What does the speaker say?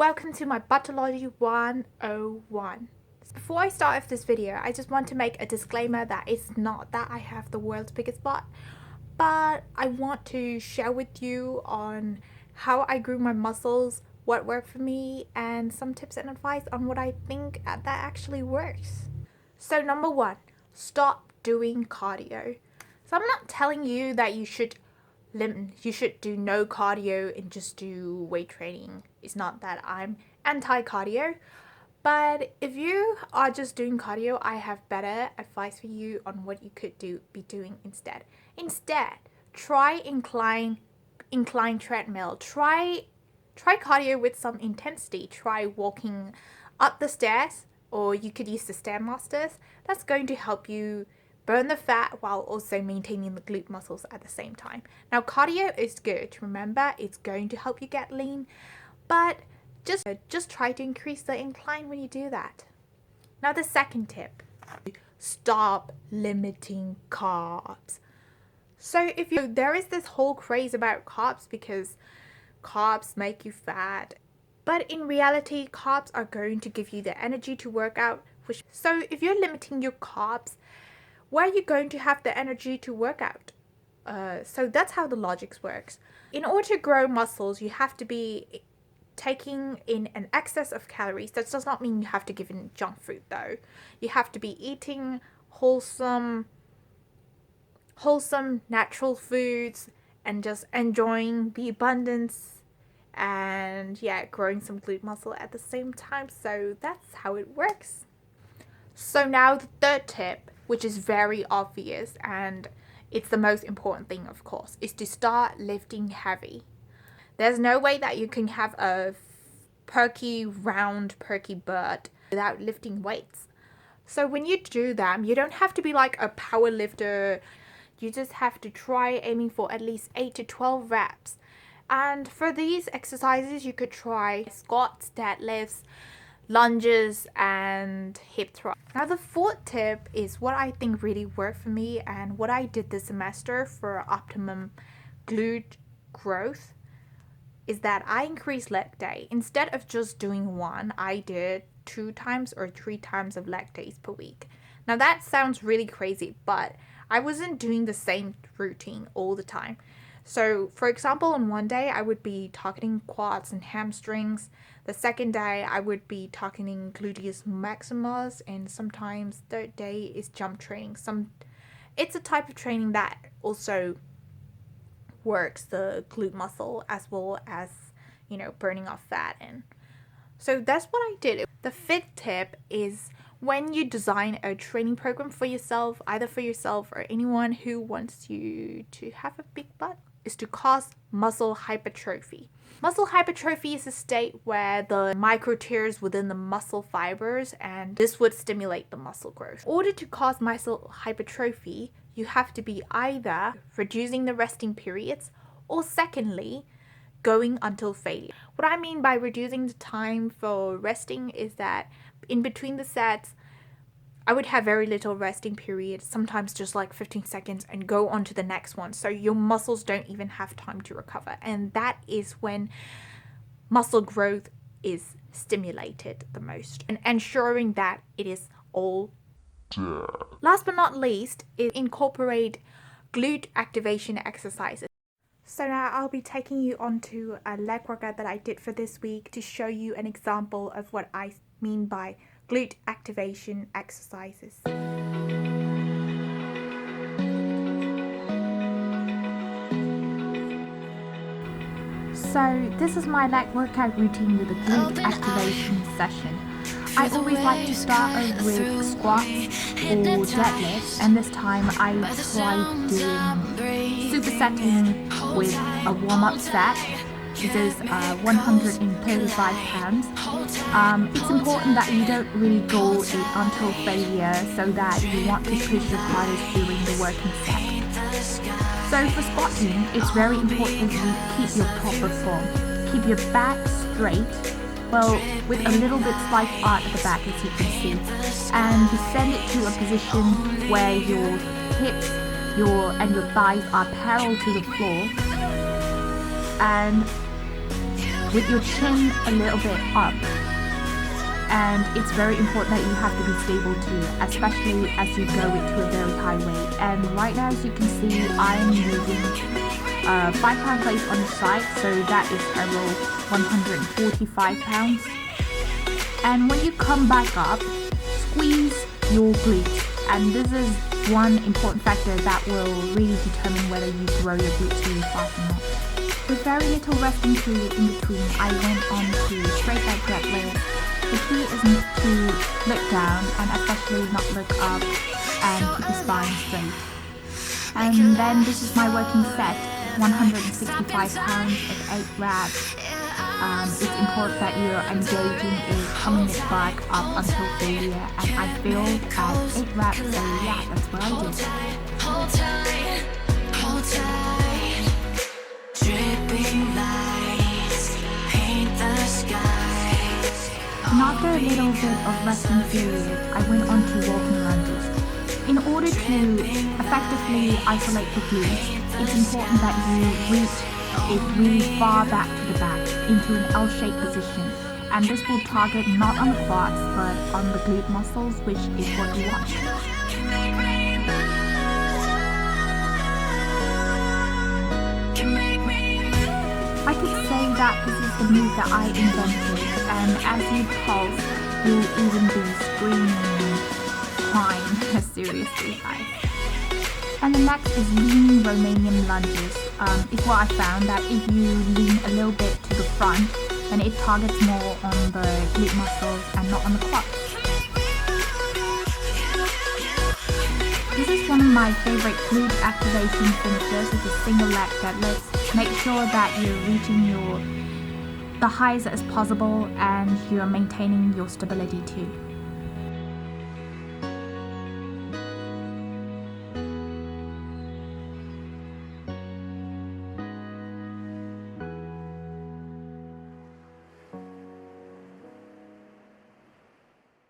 welcome to my Buttology 101. Before I start off this video, I just want to make a disclaimer that it's not that I have the world's biggest butt, but I want to share with you on how I grew my muscles, what worked for me, and some tips and advice on what I think that actually works. So number one, stop doing cardio. So I'm not telling you that you should do no cardio and just do weight training. It's not that I'm anti-cardio, but if you are just doing cardio, I have better advice for you on what you could be doing instead. Try incline treadmill. Try cardio with some intensity. Try walking up the stairs, or you could use the Stairmasters. That's going to help you burn the fat while also maintaining the glute muscles at the same time. Now, cardio is good. Remember, it's going to help you get lean, but just try to increase the incline when you do that. Now, the second tip, stop limiting carbs. So there is this whole craze about carbs because carbs make you fat, but in reality, carbs are going to give you the energy to work out. So if you're limiting your carbs, where are you going to have the energy to work out? So that's how the logic works. In order to grow muscles, you have to be taking in an excess of calories. That does not mean you have to give in junk food though. You have to be eating wholesome natural foods and just enjoying the abundance and growing some glute muscle at the same time. So that's how it works. So now the third tip, which is very obvious and it's the most important thing, of course, is to start lifting heavy. There's no way that you can have a round perky butt without lifting weights. So when you do them, you don't have to be like a power lifter. You just have to try aiming for at least 8 to 12 reps. And for these exercises, you could try squats, deadlifts, lunges, and hip thrusts. Now the fourth tip is what I think really worked for me and what I did this semester for optimum glute growth is that I increased leg day. Instead of just doing one, I did 2 times or 3 times of leg days per week. Now that sounds really crazy, but I wasn't doing the same routine all the time. So for example, on one day I would be targeting quads and hamstrings. The second day I would be targeting gluteus maximus, and sometimes third day is jump training. It's a type of training that also works the glute muscle as well as, burning off fat. And so that's what I did. The fifth tip is when you design a training program for yourself, either for yourself or anyone who wants you to have a big butt, is to cause muscle hypertrophy. Muscle hypertrophy is a state where the micro tears within the muscle fibers, and this would stimulate the muscle growth. In order to cause muscle hypertrophy, you have to be either reducing the resting periods or secondly, going until failure. What I mean by reducing the time for resting is that in between the sets, I would have very little resting period, sometimes just like 15 seconds, and go on to the next one. So your muscles don't even have time to recover. And that is when muscle growth is stimulated the most, and ensuring that it is all there. Last but not least is incorporate glute activation exercises. So now I'll be taking you onto a leg workout that I did for this week to show you an example of what I mean by glute activation exercises. So this is my leg workout routine with a glute activation session. I always like to start with squats or deadlifts, and this time I tried doing supersetting with a warm-up set. This is 135 pounds. It's important that you don't really go until failure, so that you want to push your hardest during the working set. So for squatting, it's very important to keep your proper form. Keep your back straight, with a little bit slight arch at the back, as you can see, and descend it to a position where your hips and your thighs are parallel to the floor, and with your chin a little bit up. And it's very important that you have to be stable too, especially as you go into a very high weight. And right now, as you can see, I'm using 5-pound plates on each side, so that is around 145 pounds. And when you come back up, squeeze your glutes, and this is one important factor that will really determine whether you grow your glutes really fast or not. With very little resting period in between, I went on to straight leg deadlift. The key isn't to look down and especially not look up and keep the spine straight. And then this is my working set, 165 pounds at 8 reps. It's important that you're engaging in coming it back up until failure, and I failed at 8 reps, so yeah, that's what I did. Hold tight, dripping lights, paint the skies. And after a little bit of resting period, I went on to walking lunges. In order to effectively isolate the glutes, it's important that you reach it really far back to the back into an L-shaped position, and this will target not on the quads but on the glute muscles, which is what you want. I could say that this is the move that I invented, and as you pulse, you'll even be screaming, crying, seriously guys. And the next is leaning Romanian lunges. It's what I found that if you lean a little bit to the front, then it targets more on the glute muscles and not on the quads. This is one of my favorite glute activation finishers. It's a single leg deadlift. Make sure that you're reaching the highs as possible and you're maintaining your stability too.